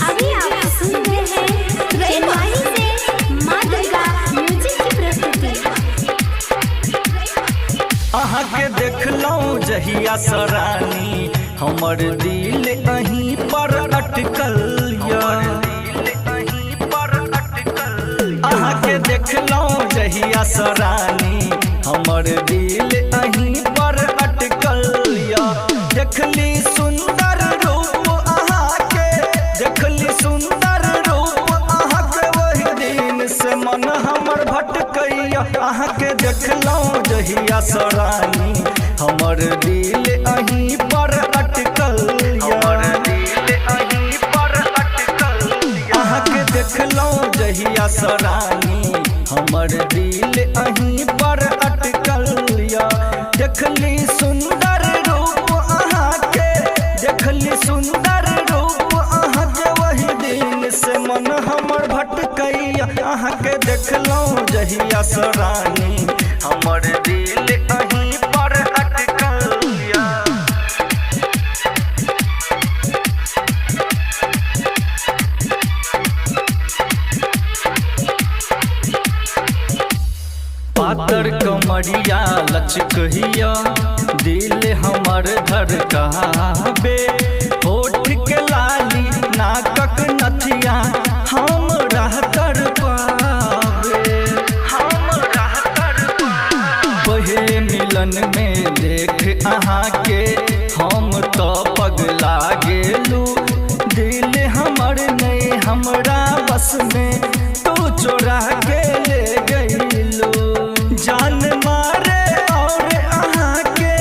अभी आप सुन रहे हैं रेलवाही से माँ दुर्गा म्यूजिक की प्रस्तुति। अहाँ के देखलौं जहिया सरानी हमर दिल अहीं पर अटकल अहाँ के देखलौं जहिया सरानी हमर दिल अहीं पर अटकल देखली सुंदर रूप अहाँ के देखली सुंदर रूप अहाँ के वही दिन से मन हमर भटकैया अहाँ के देखलौं जहिया सरानी हमर दिल अहीं पर अटकल अहाँ के देखलौं जहिया सरानी हमर दिल अहीं पर अटकल देखली सुंदर रूप अहाँ के देखली सुंदर रूप अहाँ के वही दिन से मन हमर भटकैया अहाँ के देखलौं जहिया सरानी हमर दिल अहीं पर अटकल पातर कमरिया लचकहिया दिल हमर धड़काबे होठ के लाली नाकक नथिया हम रह कर पावे पहले मिलन में देख अहाँ के हम तो पगला गेलू दिल हमर नहीं हमरा बस में तू चोरा के ले गईलू जान मारे और अहाँ के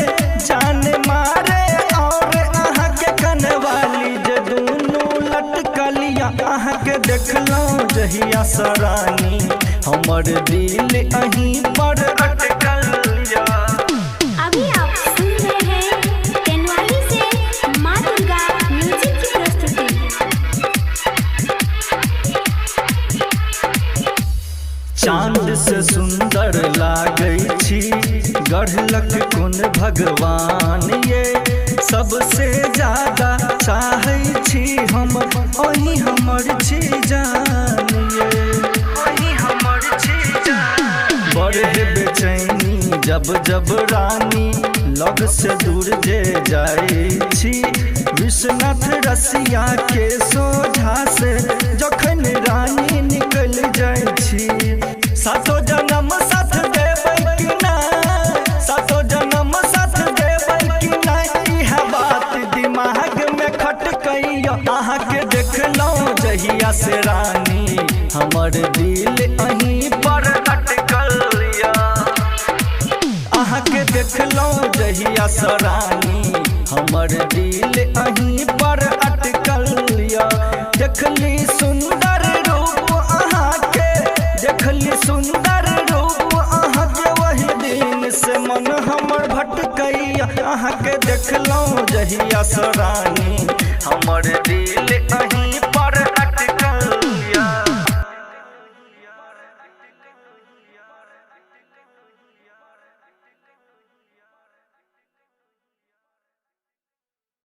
जान मारे और अहाँ के कनवाली जे दूनू लटकलिया अहाँ के देखलौं जहिया सरानी हमर दिल अहीं पर अटकल अभी आप सुन रहे हैं रेलवाही से माँ दुर्गा म्यूजिक की प्रस्तुति। चांद से सुंदर लागै छी गढ़लक कोन भगवान ये सबसे ज्यादा चाहै छी हम ओही हमर छी जान ये बड़े बेचैनी जब जब रानी लग से दूर जे जाए छी विश्वनाथ रसिया के सोझा से जखन रानी निकल जाए छी सातो जन्म साथ देबै कि नहीं सातो जन्म साथ देबै कि नहीं इह बात दिमाग में खटकैया अहाँ के देखलौं जहिया से रानी हमर दिल अहीं पर अटकल अहाँ के देखलौं जहिया सरानी हमर दिल अहीं पर अटकल देखली सुंदर रूप अहाँ के देखली सुंदर रूप अहाँ के वही दिन से मन हमर भटकैया अहाँ के देखलौं जहिया सरानी हमर दिल अहीं